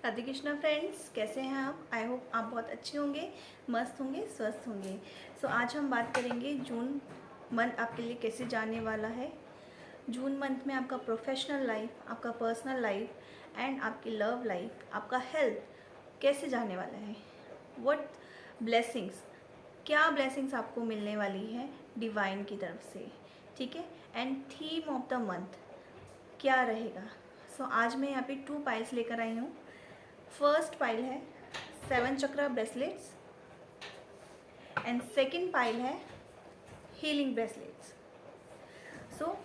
Radhe Krishna friends, कैसे हैं आप? आई होप आप बहुत अच्छे होंगे, मस्त होंगे, स्वस्थ होंगे। सो आज हम बात करेंगे जून मंथ आपके लिए कैसे जाने वाला है। जून मंथ में आपका प्रोफेशनल लाइफ, आपका पर्सनल लाइफ एंड आपकी लव लाइफ, आपका हेल्थ कैसे जाने वाला है। व्हाट ब्लेसिंग्स, क्या ब्लेसिंग्स आपको मिलने वाली है डिवाइन की तरफ से, ठीक है। And theme of the month क्या रहेगा। सो आज मैं यहाँ पे 2 पाइल्स लेकर आई हूँ। फर्स्ट पाइल है 7 चक्रा ब्रेसलेट्स एंड सेकंड पाइल है हीलिंग ब्रेसलेट्स। सो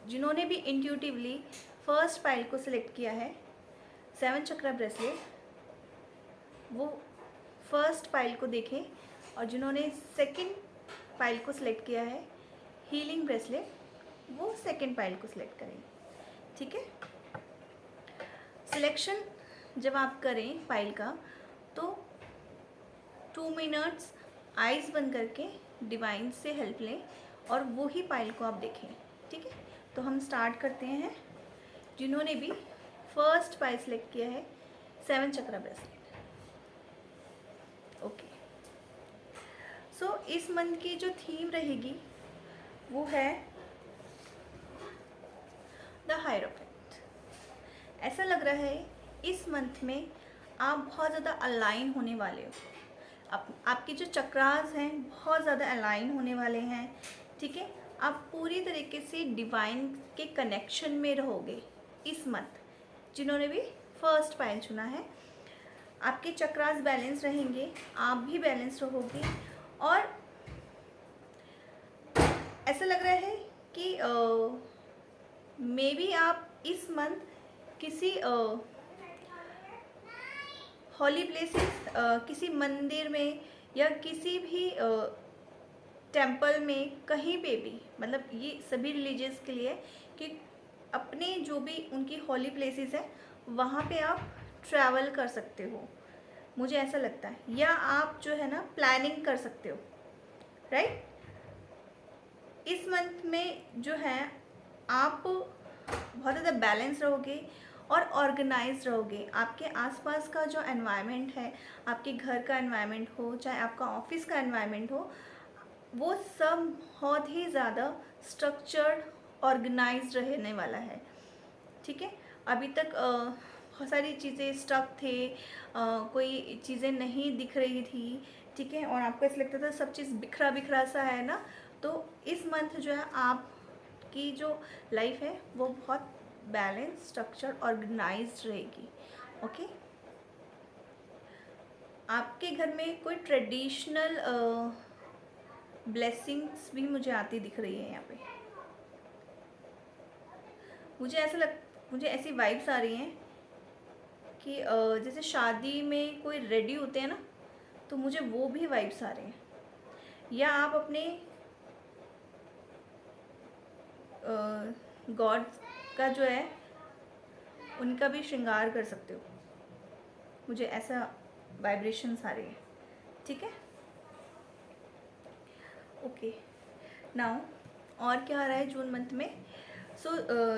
जिन्होंने भी इंट्यूटिवली फर्स्ट पाइल को सिलेक्ट किया है 7 चक्रा ब्रेसलेट, वो फर्स्ट पाइल को देखें, और जिन्होंने सेकंड पाइल को सिलेक्ट किया है हीलिंग ब्रेसलेट, वो सेकंड पाइल को सिलेक्ट करें, ठीक है। सिलेक्शन जब आप करें पाइल का तो 2 मिनट्स आइज़ बंद करके डिवाइन से हेल्प लें और वो ही पाइल को आप देखें, ठीक है। तो हम स्टार्ट करते हैं। जिन्होंने भी फर्स्ट पाइल सेलेक्ट किया है 7 चक्रा ब्रेसलेट, ओके। सो इस मंथ की जो थीम रहेगी वो है द हायरोफेंट। ऐसा लग रहा है इस मंथ में आप बहुत ज़्यादा अलाइन होने वाले हो। आपके जो चक्रास हैं बहुत ज़्यादा अलाइन होने वाले हैं, ठीक है। आप पूरी तरीके से डिवाइन के कनेक्शन में रहोगे इस मंथ। जिन्होंने भी फर्स्ट पाइल चुना है, आपके चक्रास बैलेंस रहेंगे, आप भी बैलेंस रहोगे। और ऐसा लग रहा है कि मे बी आप इस मंथ किसी हॉली प्लेसेस, किसी मंदिर में या किसी भी टेंपल में, कहीं पे भी, मतलब ये सभी रिलीजियस के लिए कि अपने जो भी उनकी हॉली प्लेसेस है वहाँ पे आप ट्रैवल कर सकते हो, मुझे ऐसा लगता है। या आप जो है ना प्लानिंग कर सकते हो, राइट। इस मंथ में जो है आप बहुत ज़्यादा बैलेंस रहोगे और ऑर्गेनाइज रहोगे। आपके आसपास का जो एनवायरनमेंट है, आपके घर का एनवायरनमेंट हो चाहे आपका ऑफिस का एनवायरनमेंट हो, वो सब बहुत ही ज़्यादा स्ट्रक्चर्ड, ऑर्गेनाइज्ड रहने वाला है, ठीक है। अभी तक बहुत सारी चीज़ें स्टक थे, कोई चीज़ें नहीं दिख रही थी, ठीक है, और आपको ऐसा लगता था सब चीज़ बिखरा बिखरा सा है ना। तो इस मंथ जो है आपकी जो लाइफ है वो बहुत बैलेंस, स्ट्रक्चर, ऑर्गेनाइज्ड रहेगी, ओके। आपके घर में कोई ट्रेडिशनल ब्लेसिंग्स भी मुझे आती दिख रही है यहाँ पे। मुझे ऐसी वाइब्स आ रही हैं कि जैसे शादी में कोई रेडी होते हैं ना, तो मुझे वो भी वाइब्स आ रहे हैं। या आप अपने गॉड का जो है उनका भी श्रृंगार कर सकते हो, मुझे ऐसा वाइब्रेशंस आ रही है, ठीक है, ओके। नाउ और क्या आ रहा है जून मंथ में। सो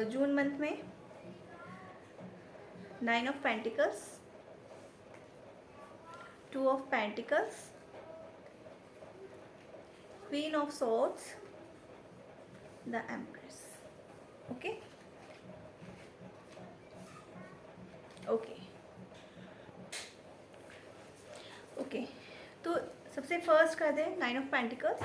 जून मंथ में 9 of pentacles, 2 of pentacles, queen of swords, the empress, okay okay okay. तो सबसे फर्स्ट कर दें 9 ऑफ पेंटिकल्स।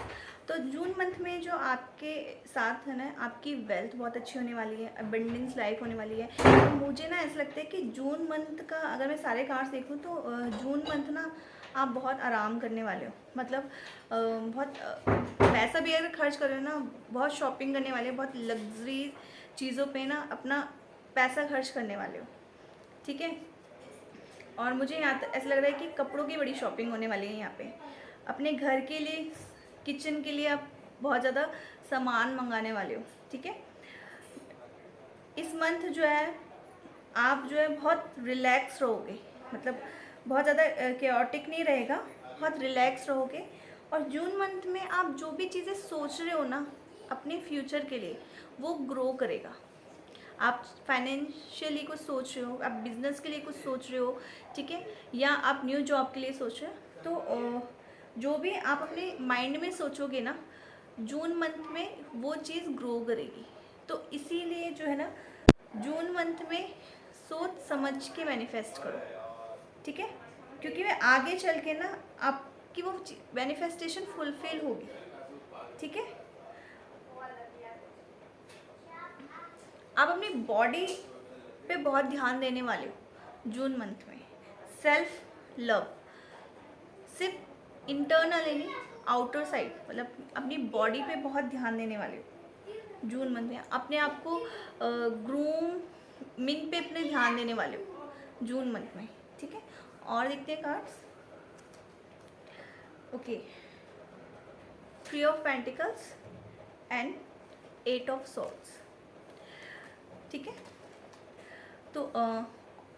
तो जून मंथ में जो आपके साथ है ना, आपकी वेल्थ बहुत अच्छी होने वाली है, अबंडेंस लाइफ होने वाली है। तो मुझे ना ऐसा लगता है कि जून मंथ का अगर मैं सारे कार्ड्स देखूँ तो जून मंथ ना आप बहुत आराम करने वाले हो। मतलब बहुत पैसा भी अगर खर्च कर रहे हो ना, बहुत शॉपिंग करने वाले हो, बहुत लग्जरी चीज़ों पे ना अपना पैसा खर्च करने वाले हो, ठीक है। और मुझे यहाँ ऐसा लग रहा है कि कपड़ों की बड़ी शॉपिंग होने वाली है यहाँ पे। अपने घर के लिए, किचन के लिए आप बहुत ज़्यादा सामान मंगाने वाले हो, ठीक है। इस मंथ जो है आप जो है बहुत रिलैक्स रहोगे, मतलब बहुत ज़्यादा केओटिक नहीं रहेगा, बहुत रिलैक्स रहोगे। और जून मंथ में आप जो भी चीज़ें सोच रहे हो ना अपने फ्यूचर के लिए, वो ग्रो करेगा। आप फाइनेंशियली कुछ सोच रहे हो, आप बिजनेस के लिए कुछ सोच रहे हो, ठीक है, या आप न्यू जॉब के लिए सोच रहे हो, तो जो भी आप अपने माइंड में सोचोगे ना, जून मंथ में वो चीज़ ग्रो करेगी। तो इसीलिए जो है ना, जून मंथ में सोच समझ के मैनिफेस्ट करो, ठीक है, क्योंकि मैं आगे चल के ना आपकी वो मैनिफेस्टेशन फुलफिल होगी, ठीक है। आप अपनी बॉडी पे बहुत ध्यान देने वाले हो जून मंथ में। सेल्फ लव, सिर्फ इंटरनली नहीं, आउटर साइड, मतलब अपनी बॉडी पे बहुत ध्यान देने वाले हो जून मंथ में। अपने आप को ग्रूमिंग पे अपने ध्यान देने वाले हो जून मंथ में, ठीक है। और देखते हैं cards. Okay, 3 of pentacles and 8 of swords, ठीक है। तो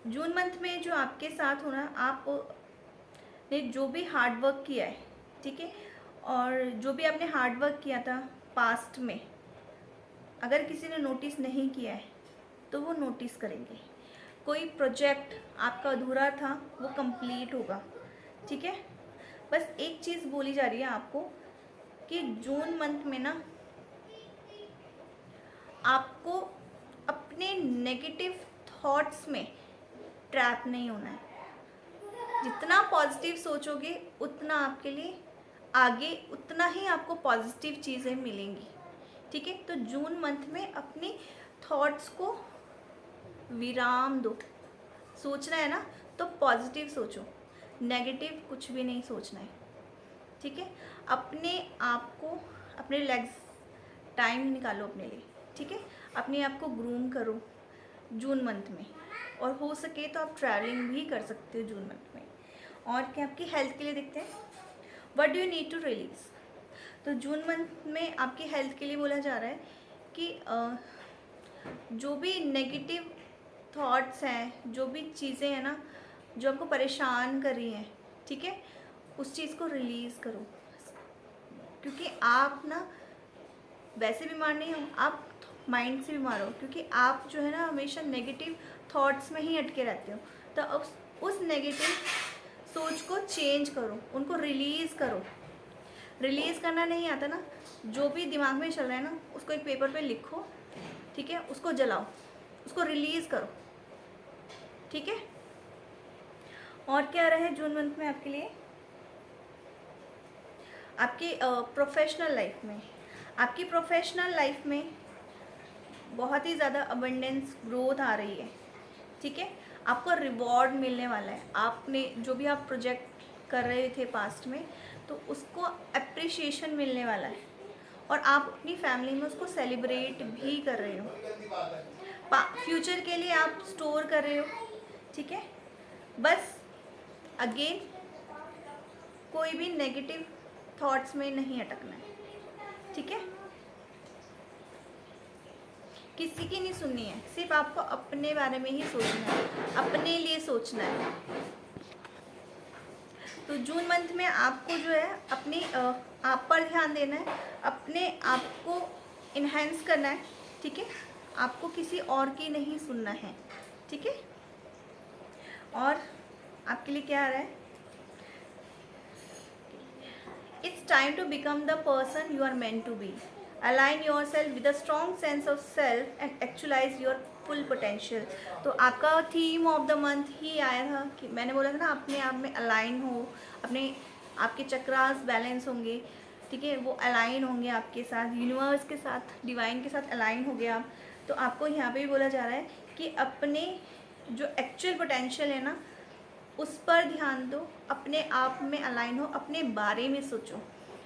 जून मंथ में जो आपके साथ होना, आपने जो भी हार्ड वर्क किया है, ठीक है, और जो भी आपने हार्ड वर्क किया था पास्ट में, अगर किसी ने नोटिस नहीं किया है तो वो नोटिस करेंगे। कोई प्रोजेक्ट आपका अधूरा था वो कंप्लीट होगा, ठीक है। बस एक चीज़ बोली जा रही है आपको कि जून मंथ में ना आपको अपने नेगेटिव थॉट्स में ट्रैप नहीं होना है। जितना पॉजिटिव सोचोगे उतना आपके लिए आगे उतना ही आपको पॉजिटिव चीज़ें मिलेंगी, ठीक है। तो जून मंथ में अपनी थॉट्स को विराम दो। सोचना है ना तो पॉजिटिव सोचो, नेगेटिव कुछ भी नहीं सोचना है, ठीक है। अपने आप को, अपने लेग्स टाइम निकालो अपने लिए, ठीक है। अपने आप को ग्रूम करो जून मंथ में, और हो सके तो आप ट्रैवलिंग भी कर सकते हो जून मंथ में। और क्या आपकी हेल्थ के लिए देखते हैं, what do you need to release. तो जून मंथ में आपकी हेल्थ के लिए बोला जा रहा है कि जो भी नेगेटिव थॉट्स हैं, जो भी चीज़ें हैं ना जो आपको परेशान कर रही हैं, ठीक है, उस चीज़ को रिलीज़ करो। क्योंकि आप ना वैसे बीमार नहीं हो, आप माइंड से बीमार हो, क्योंकि आप जो है ना हमेशा नेगेटिव थॉट्स में ही अटके रहते हो। तो उस नेगेटिव सोच को चेंज करो, उनको रिलीज़ करो। रिलीज़ करना नहीं आता ना, जो भी दिमाग में चल रहा है ना उसको एक पेपर पे लिखो, ठीक है, उसको जलाओ, उसको रिलीज़ करो, ठीक है। और क्या रहे जून मंथ में आपके लिए, आपकी प्रोफेशनल लाइफ में, आपकी प्रोफेशनल लाइफ में बहुत ही ज़्यादा अबंडेंस ग्रोथ आ रही है, ठीक है। आपको रिवॉर्ड मिलने वाला है। आपने जो भी आप प्रोजेक्ट कर रहे थे पास्ट में, तो उसको अप्रिशिएशन मिलने वाला है, और आप अपनी फैमिली में उसको सेलिब्रेट भी कर रहे हो। फ्यूचर के लिए आप स्टोर कर रहे हो, ठीक है। बस अगेन कोई भी नेगेटिव थॉट्स में नहीं अटकना है, ठीक है। किसी की नहीं सुननी है, सिर्फ आपको अपने बारे में ही सोचना है, अपने लिए सोचना है। तो जून मंथ में आपको जो है अपनी आप पर ध्यान देना है, अपने आप को इन्हेंस करना है, ठीक है। आपको किसी और की नहीं सुनना है, ठीक है। और आपके लिए क्या आ रहा है, it's time to become the person you are meant to be, align yourself with a strong sense of self and actualise your full potential. तो आपका थीम ऑफ द मंथ ही आया था कि मैंने बोला था ना, अपने आप में अलाइन हो, अपने आपके चक्रास बैलेंस होंगे, ठीक है, वो अलाइन होंगे आपके साथ, यूनिवर्स के साथ, डिवाइन के साथ अलाइन हो गया। तो आपको यहाँ पे भी बोला जा रहा है कि अपने जो एक्चुअल पोटेंशियल है ना उस पर ध्यान दो, अपने आप में अलाइन हो, अपने बारे में सोचो।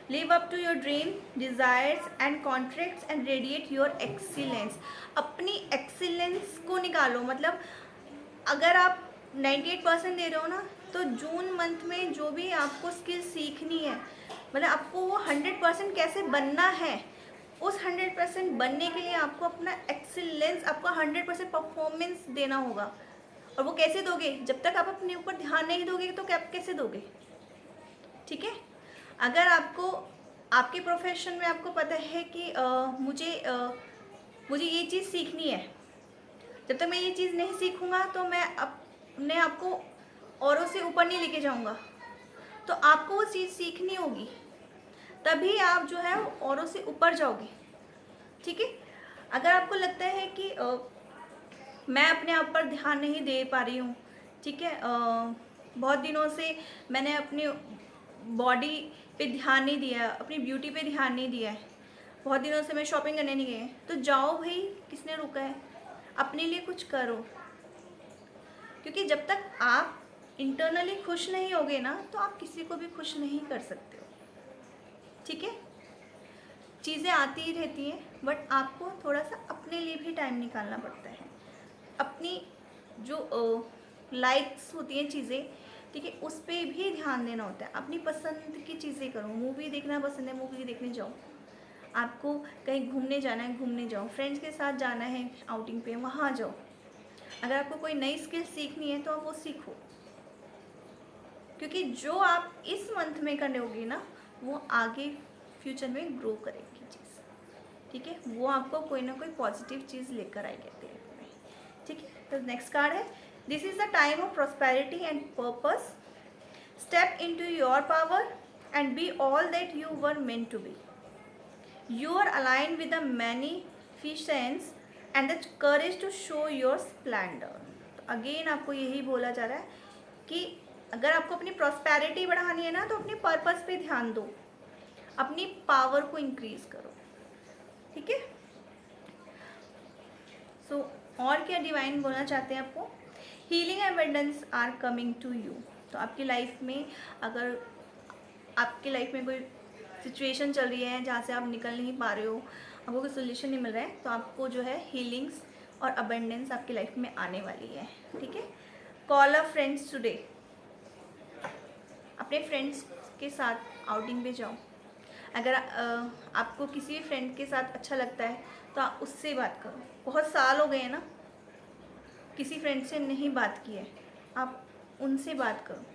Live up to your dream desires and contracts and radiate your excellence. अपनी एक्सीलेंस को निकालो, मतलब अगर आप 98% दे रहे हो ना, तो जून मंथ में जो भी आपको स्किल सीखनी है, मतलब आपको वो 100% कैसे बनना है, उस 100% बनने के लिए आपको अपना एक्सीलेंस, आपका 100% परफॉर्मेंस देना होगा। और वो कैसे दोगे, जब तक आप अपने ऊपर ध्यान नहीं दोगे तो कैसे दोगे, ठीक है। अगर आपको आपके प्रोफेशन में आपको पता है कि मुझे ये चीज़ सीखनी है, जब तक मैं ये चीज़ नहीं सीखूंगा तो मैं अपने आप को औरों से ऊपर नहीं लेके जाऊंगा। तो आपको वो चीज़ सीखनी होगी, तभी आप जो है औरों से ऊपर जाओगे। ठीक है। अगर आपको लगता है कि मैं अपने आप पर ध्यान नहीं दे पा रही हूँ, ठीक है, बहुत दिनों से मैंने अपनी बॉडी पे ध्यान नहीं दिया, अपनी ब्यूटी पे ध्यान नहीं दिया है, बहुत दिनों से मैं शॉपिंग करने नहीं गई, तो जाओ भाई, किसने रोका है? अपने लिए कुछ करो। क्योंकि जब तक आप इंटरनली खुश नहीं होगे ना, तो आप किसी को भी खुश नहीं कर सकते हो। ठीक है। चीज़ें आती ही रहती हैं, बट आपको थोड़ा सा अपने लिए भी टाइम निकालना पड़ता है। अपनी जो लाइक्स होती हैं चीज़ें, ठीक है, उस पर भी ध्यान देना होता है। अपनी पसंद की चीज़ें करो। मूवी देखना पसंद है, मूवी देखने जाओ। आपको कहीं घूमने जाना है, घूमने जाओ। फ्रेंड्स के साथ जाना है आउटिंग पे, वहाँ जाओ। अगर आपको कोई नई स्किल सीखनी है तो आप वो सीखो, क्योंकि जो आप इस मंथ में करोगे ना, वो आगे फ्यूचर में ग्रो करेगी चीज़। ठीक है, वो आपको कोई ना कोई पॉजिटिव चीज़ लेकर आएगी अपने लाइफ में। ठीक है। तो नेक्स्ट कार्ड है, this is the time of prosperity and purpose. Step into your power and be all that you were meant to be. You are aligned with the magnificence and the courage to show your splendor. तो again आपको यही बोला जा रहा है कि अगर आपको अपनी प्रॉस्पेरिटी बढ़ानी है ना, तो अपने पर्पस पे ध्यान दो, अपनी पावर को इंक्रीज करो। ठीक है। सो और क्या डिवाइन बोलना चाहते हैं आपको? Healing abundance are coming to you. तो आपकी लाइफ में, अगर आपकी लाइफ में कोई सिचुएशन चल रही है जहाँ से आप निकल नहीं पा रहे हो, आपको कोई सोल्यूशन नहीं मिल रहा है, तो आपको जो है हीलिंग्स और अबंडेंस आपकी लाइफ में आने वाली है। ठीक है। कॉल अ फ्रेंड्स टुडे। अपने फ्रेंड्स के साथ आउटिंग पे जाओ। अगर आपको किसी भी फ्रेंड के साथ अच्छा लगता है तो आप उससे बात करो। बहुत साल हो गए हैं ना, किसी फ्रेंड से नहीं बात की है, आप उनसे बात करो।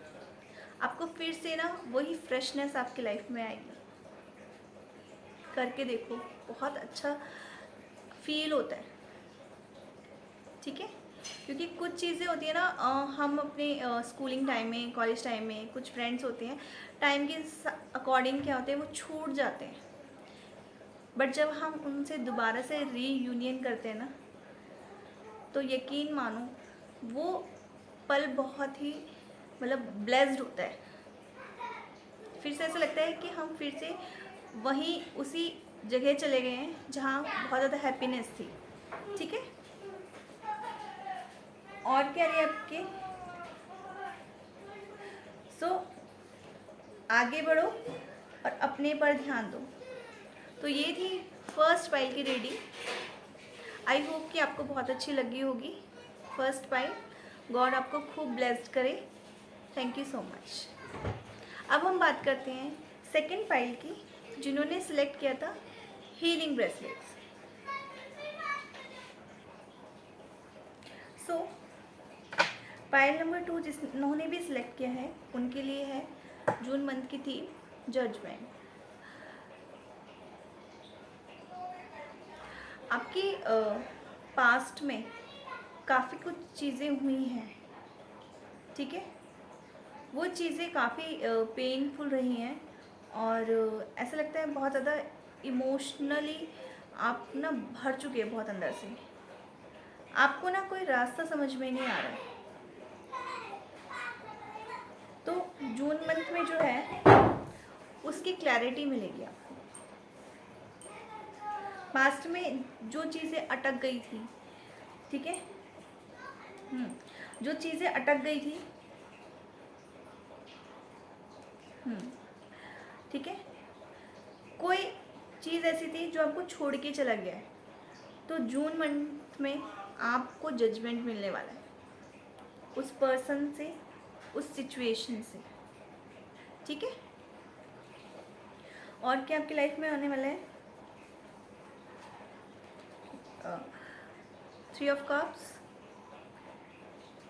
आपको फिर से ना वही फ्रेशनेस आपकी लाइफ में आएगी। करके देखो, बहुत अच्छा फील होता है। ठीक है। क्योंकि कुछ चीज़ें होती है ना, हम अपने स्कूलिंग टाइम में, कॉलेज टाइम में कुछ फ्रेंड्स होते हैं, टाइम के अकॉर्डिंग क्या होते हैं, वो छूट जाते हैं। बट जब हम उनसे दोबारा से रीयूनियन करते हैं ना, तो यकीन मानो वो पल बहुत ही मतलब ब्लेस्ड होता है। फिर से ऐसा लगता है कि हम फिर से वहीं उसी जगह चले गए हैं जहाँ बहुत ज़्यादा हैप्पीनेस थी। ठीक है। और क्या रही आपके? सो आगे बढ़ो और अपने पर ध्यान दो। तो ये थी फर्स्ट पाइल की रीडिंग। आई होप कि आपको बहुत अच्छी लगी होगी फर्स्ट पाइल। गॉड आपको खूब ब्लेस्ड करे। Thank you so much. अब हम बात करते हैं सेकंड पाइल की, जिन्होंने सिलेक्ट किया था हीलिंग ब्रेसलेट्स। सो पाइल नंबर 2 जिन्होंने भी सिलेक्ट किया है, उनके लिए है जून मंथ की थीम जजमेंट। आपकी पास्ट में काफ़ी कुछ चीज़ें हुई हैं। ठीक है। वो चीज़ें काफ़ी पेनफुल रही हैं और ऐसा लगता है बहुत ज़्यादा इमोशनली आप ना भर चुके हैं बहुत अंदर से। आपको ना कोई रास्ता समझ में नहीं आ रहा है। तो जून मंथ में जो है उसकी क्लैरिटी मिलेगी आपको। पास्ट में जो चीज़ें अटक गई थी, ठीक है, जो चीज़ें अटक गई थी, ठीक है, कोई चीज़ ऐसी थी जो आपको छोड़ के चला गया है, तो जून मंथ में आपको जजमेंट मिलने वाला है उस पर्सन से, उस सिचुएशन से। ठीक है। और क्या आपकी लाइफ में आने वाला है? 3 of cups,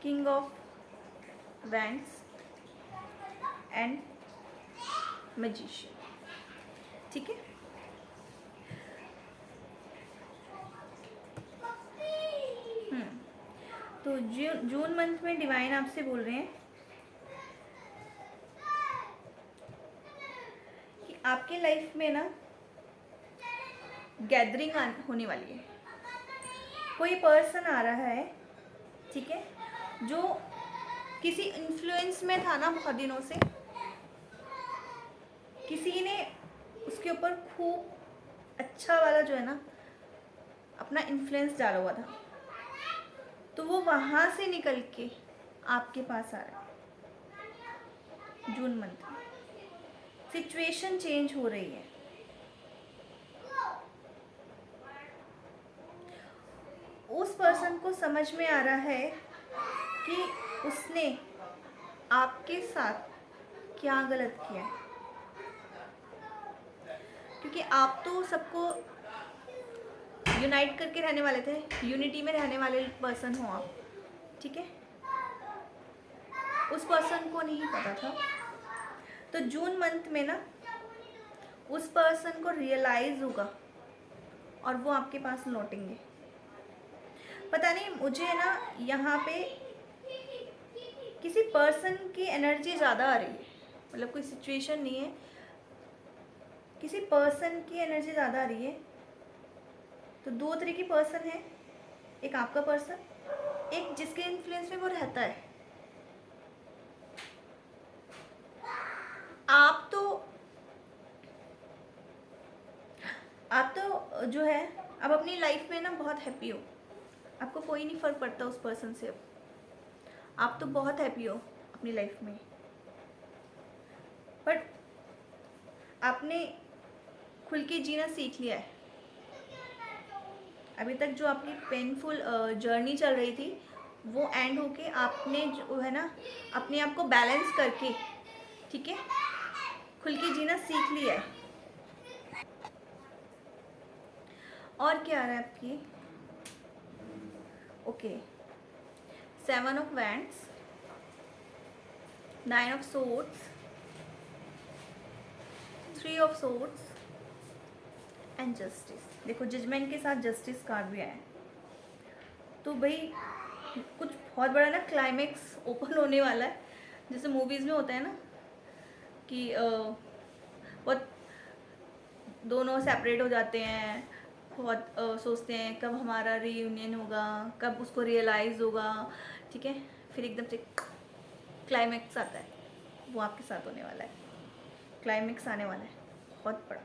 king of wands and magician. ठीक है। जून मंथ में डिवाइन आपसे बोल रहे हैं कि आपके लाइफ में ना गैदरिंग होने वाली है। कोई पर्सन आ रहा है, ठीक है, जो किसी इन्फ्लुएंस में था ना बहुत दिनों से, किसी ने उसके ऊपर खूब अच्छा वाला जो है ना अपना इन्फ्लुएंस डाला हुआ था, तो वो वहाँ से निकल के आपके पास आ रहा है। जून मंथ में सिचुएशन चेंज हो रही है। उस पर्सन को समझ में आ रहा है कि उसने आपके साथ क्या गलत किया है, क्योंकि आप तो सबको यूनाइट करके रहने वाले थे, यूनिटी में रहने वाले पर्सन हो आप, ठीक है। उस पर्सन को नहीं पता था, तो जून मंथ में ना उस पर्सन को रियलाइज होगा और वो आपके पास लौटेंगे। पता नहीं, मुझे ना यहाँ पे किसी पर्सन की एनर्जी ज़्यादा आ रही है, मतलब कोई सिचुएशन नहीं है, किसी पर्सन की एनर्जी ज़्यादा आ रही है। तो दो तरह की पर्सन है, एक आपका पर्सन, एक जिसके इन्फ्लुएंस में वो रहता है। आप तो जो है अब अपनी लाइफ में ना बहुत हैप्पी हो, आपको कोई नहीं फ़र्क पड़ता उस पर्सन से। अब आप तो बहुत हैप्पी हो अपनी लाइफ में, बट आपने खुल के जीना सीख लिया है। अभी तक जो आपकी पेनफुल जर्नी चल रही थी वो एंड होके आपने जो है ना अपने आप को बैलेंस करके, ठीक है, खुल के जीना सीख लिया है। और क्या आ रहा है आपकी? Okay, 7 of wands, 9 of swords, 3 of swords and justice. देखो जजमेंट के साथ जस्टिस कार्ड भी आया है। तो भाई कुछ बहुत बड़ा ना क्लाइमेक्स ओपन होने वाला है, जैसे मूवीज़ में होता है ना कि बहुत दोनों सेपरेट हो जाते हैं, बहुत सोचते हैं कब हमारा रीयूनियन होगा, कब उसको रियलाइज़ होगा, ठीक है, फिर एकदम से क्लाइमेक्स आता है। वो आपके साथ होने वाला है, क्लाइमेक्स आने वाला है बहुत बड़ा।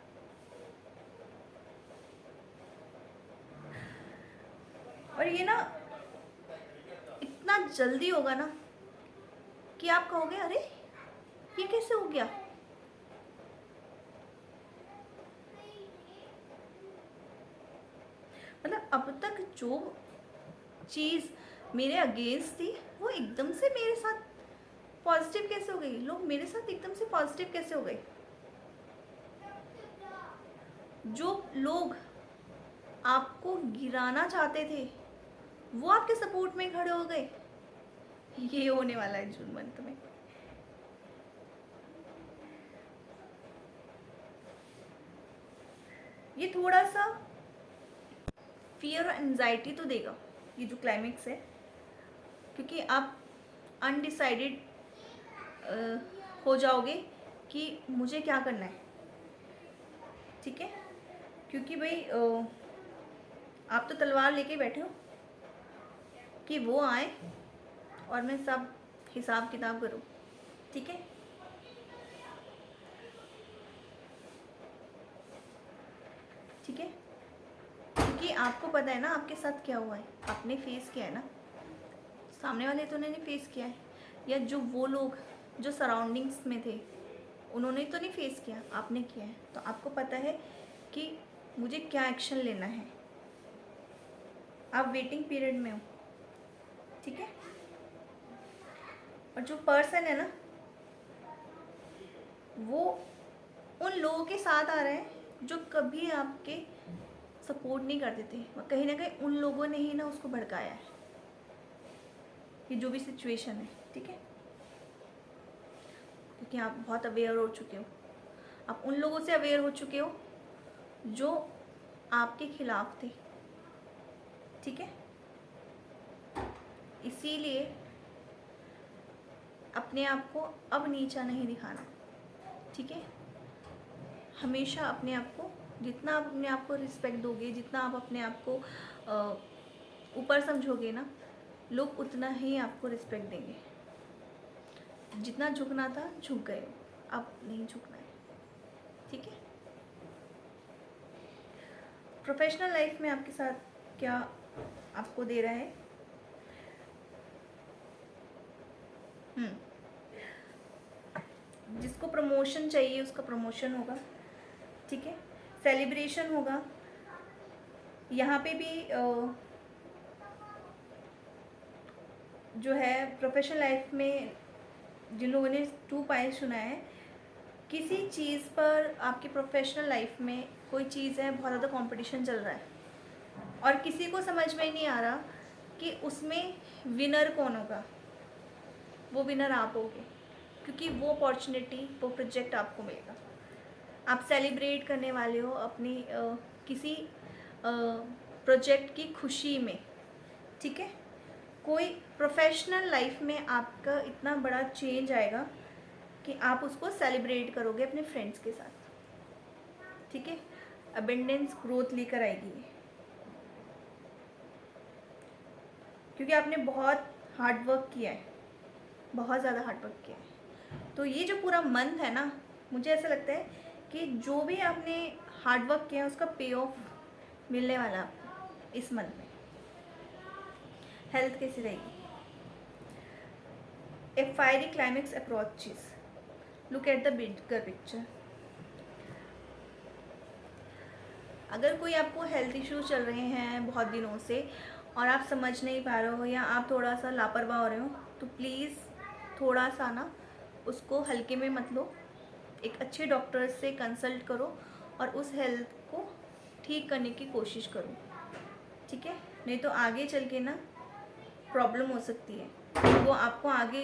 और ये ना इतना जल्दी होगा ना कि आप कहोगे अरे ये कैसे हो गया। मतलब अब तक जो चीज़ मेरे अगेंस्ट थी वो एकदम से मेरे साथ पॉजिटिव कैसे हो गई, लोग मेरे साथ एकदम से पॉजिटिव कैसे हो गए। जो लोग आपको गिराना चाहते थे वो आपके सपोर्ट में खड़े हो गए। ये होने वाला है जून मंथ में। ये थोड़ा सा फियर और एंजाइटी तो देगा ये जो क्लाइमेक्स है, क्योंकि आप अनडिसाइडेड हो जाओगे कि मुझे क्या करना है, ठीक है, क्योंकि भाई आप तो तलवार लेके बैठे हो कि वो आए और मैं सब हिसाब किताब करूँ, ठीक है। ठीक है, क्योंकि आपको पता है ना आपके साथ क्या हुआ है, आपने फेस किया है ना, सामने वाले तो उन्होंने फेस किया है, या जो वो लोग जो सराउंडिंग्स में थे उन्होंने तो नहीं फेस किया, आपने किया है। तो आपको पता है कि मुझे क्या एक्शन लेना है। आप वेटिंग पीरियड में हो, ठीक है। और जो पर्सन है ना वो उन लोगों के साथ आ रहे हैं जो कभी आपके सपोर्ट नहीं करते थे, कहीं ना कहीं उन लोगों ने ही ना उसको भड़काया है, ये जो भी सिचुएशन है, ठीक है। क्योंकि आप बहुत अवेयर हो चुके हो, आप उन लोगों से अवेयर हो चुके हो जो आपके खिलाफ थे, ठीक है। इसीलिए अपने आप को अब नीचा नहीं दिखाना, ठीक है। हमेशा अपने आप को, जितना आप अपने आप को रिस्पेक्ट दोगे, जितना आप अपने आप को ऊपर समझोगे ना, लोग उतना ही आपको रिस्पेक्ट देंगे। जितना झुकना था झुक गए, अब नहीं झुकना है, ठीक है। प्रोफेशनल लाइफ में आपके साथ क्या आपको दे रहा है? जिसको प्रमोशन चाहिए उसका प्रमोशन होगा, ठीक है। सेलिब्रेशन होगा। यहाँ पे भी जो है प्रोफेशनल लाइफ में जिन लोगों ने 2 पाई सुना है, किसी चीज़ पर आपकी प्रोफेशनल लाइफ में कोई चीज़ है, बहुत ज़्यादा कंपटीशन चल रहा है और किसी को समझ में ही नहीं आ रहा कि उसमें विनर कौन होगा। वो विनर आप होगे, क्योंकि वो अपॉर्चुनिटी, वो प्रोजेक्ट आपको मिलेगा। आप सेलिब्रेट करने वाले हो अपनी किसी प्रोजेक्ट की खुशी में, ठीक है। कोई प्रोफेशनल लाइफ में आपका इतना बड़ा चेंज आएगा कि आप उसको सेलिब्रेट करोगे अपने फ्रेंड्स के साथ, ठीक है। अबेंडेंस ग्रोथ लेकर आएगी ये, क्योंकि आपने बहुत हार्ड वर्क किया है, बहुत ज़्यादा हार्ड वर्क किया है। तो ये जो पूरा मंथ है ना, मुझे ऐसा लगता है कि जो भी आपने हार्ड वर्क किया है उसका पे ऑफ मिलने वाला है आपको इस मंथ में। हेल्थ कैसी रहेगी? A fiery climax approaches, look at the bigger picture. अगर कोई आपको हेल्थ इश्यूज चल रहे हैं बहुत दिनों से और आप समझ नहीं पा रहे हो या आप थोड़ा सा लापरवाह हो रहे हो, तो प्लीज़ थोड़ा सा ना उसको हल्के में मत लो। एक अच्छे डॉक्टर से कंसल्ट करो और उस हेल्थ को ठीक करने की कोशिश करो, ठीक है। नहीं तो आगे चल के ना प्रॉब्लम हो सकती है, वो आपको आगे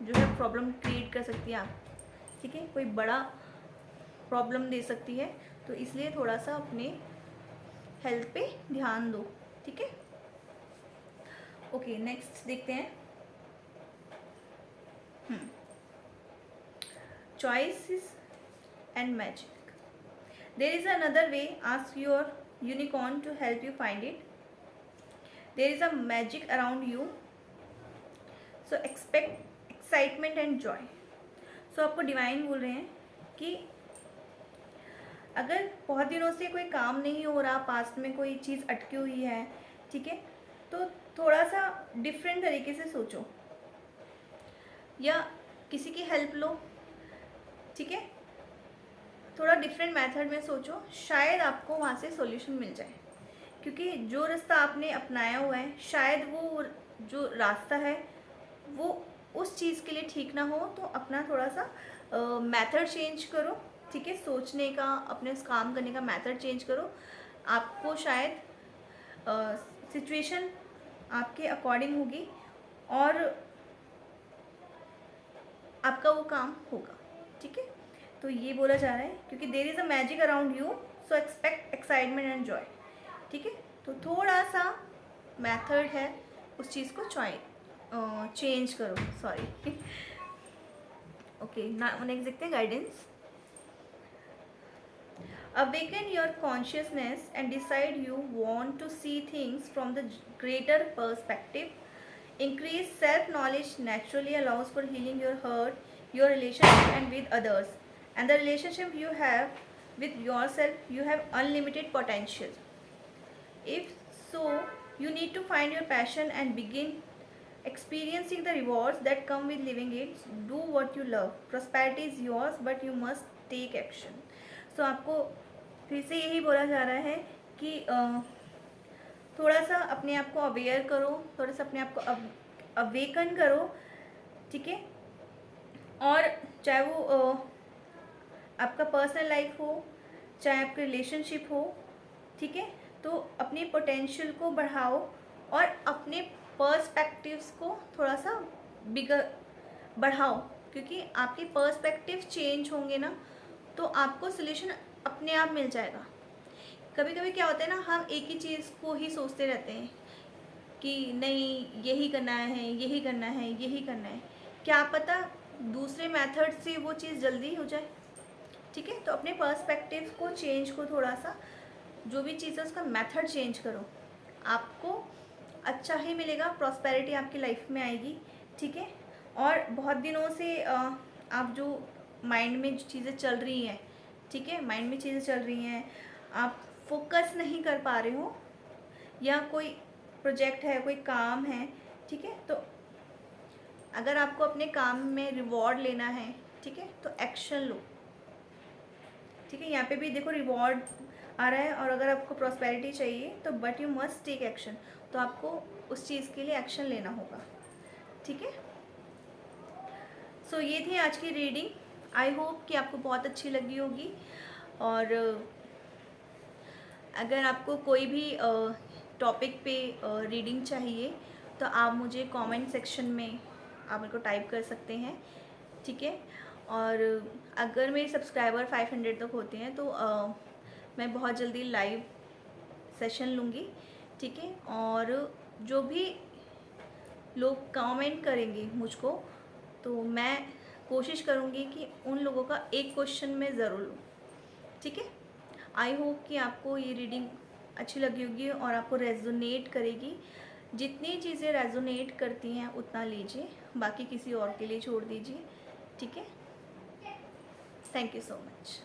जो है प्रॉब्लम क्रिएट कर सकती है आप, ठीक है। कोई बड़ा प्रॉब्लम दे सकती है, तो इसलिए थोड़ा सा अपने हेल्थ पे ध्यान दो, ठीक है। ओके, नेक्स्ट देखते हैं। Choices and magic. There is another way. Ask your unicorn to help you find it. There is a magic around you, so expect excitement and joy. So आपको डिवाइन बोल रहे हैं कि अगर बहुत दिनों से कोई काम नहीं हो रहा, पास्ट में कोई चीज़ अटकी हुई है, ठीक है, तो थोड़ा सा डिफरेंट तरीके से सोचो या किसी की हेल्प लो, ठीक है। थोड़ा डिफरेंट मेथड में सोचो, शायद आपको वहाँ से सॉल्यूशन मिल जाए, क्योंकि जो रास्ता आपने अपनाया हुआ है, शायद वो जो रास्ता है वो उस चीज़ के लिए ठीक ना हो। तो अपना थोड़ा सा मेथड चेंज करो, ठीक है। सोचने का, अपने उस काम करने का मेथड चेंज करो। आपको शायद सिचुएशन आपके अकॉर्डिंग होगी और आपका वो काम होगा, ठीक है। तो ये बोला जा रहा है क्योंकि there is a magic around you, so expect excitement and joy, ठीक है। तो थोड़ा सा मेथड है, उस चीज़ को चेंज करो, सॉरी। ओके, नेक्स्ट देखते हैं guidance. Awaken your consciousness and decide you want to see things from the greater perspective. Increased self-knowledge naturally allows for healing your heart, your relationship and with others. And the relationship you have with yourself, you have unlimited potential. If so, you need to find your passion and begin experiencing the rewards that come with living it. Do what you love. Prosperity is yours, but you must take action. So आपको फिर से यही बोला जा रहा है कि थोड़ा सा अपने आप को अवेयर करो, थोड़ा सा अपने आप को अवेकन करो, ठीक है। और चाहे वो आपका पर्सनल लाइफ हो, चाहे आपके रिलेशनशिप हो, ठीक है, तो अपने पोटेंशियल को बढ़ाओ और अपने पर्सपेक्टिव्स को थोड़ा सा बढ़ाओ, क्योंकि आपके पर्सपेक्टिव चेंज होंगे ना तो आपको सोल्यूशन अपने आप मिल जाएगा। कभी कभी क्या होता है ना, हम एक ही चीज़ को ही सोचते रहते हैं कि नहीं यही करना है, यही करना है, यही करना है, क्या पता दूसरे मेथड से वो चीज़ जल्दी हो जाए। ठीक है, तो अपने पर्सपेक्टिव को चेंज को थोड़ा सा, जो भी चीज़ है उसका मेथड चेंज करो, आपको अच्छा ही मिलेगा, प्रॉस्पेरिटी आपकी लाइफ में आएगी। ठीक है, और बहुत दिनों से आप जो माइंड में जो चीज़ें चल रही हैं, ठीक है, माइंड में चीज़ें चल रही हैं, आप फोकस नहीं कर पा रहे हो, या कोई प्रोजेक्ट है, कोई काम है, ठीक है, तो अगर आपको अपने काम में रिवॉर्ड लेना है, ठीक है, तो एक्शन लो। ठीक है, यहाँ पे भी देखो रिवॉर्ड आ रहा है, और अगर आपको प्रॉस्पेरिटी चाहिए तो but you must take action, तो आपको उस चीज़ के लिए एक्शन लेना होगा। ठीक है, सो ये थी आज की रीडिंग। आई होप कि आपको बहुत अच्छी लगी होगी, और अगर आपको कोई भी टॉपिक पे रीडिंग चाहिए तो आप मुझे कमेंट सेक्शन में आप मेरे को टाइप कर सकते हैं। ठीक है, और अगर मेरे सब्सक्राइबर 500 तक होते हैं तो मैं बहुत जल्दी लाइव सेशन लूँगी। ठीक है, और जो भी लोग कमेंट करेंगे मुझको, तो मैं कोशिश करूँगी कि उन लोगों का एक क्वेश्चन मैं ज़रूर लूँ। ठीक है, आई होप कि आपको ये रीडिंग अच्छी लगी होगी और आपको रेजोनेट करेगी। जितनी चीज़ें रेजोनेट करती हैं उतना लीजिए, बाकी किसी और के लिए छोड़ दीजिए। ठीक है, थैंक यू सो मच।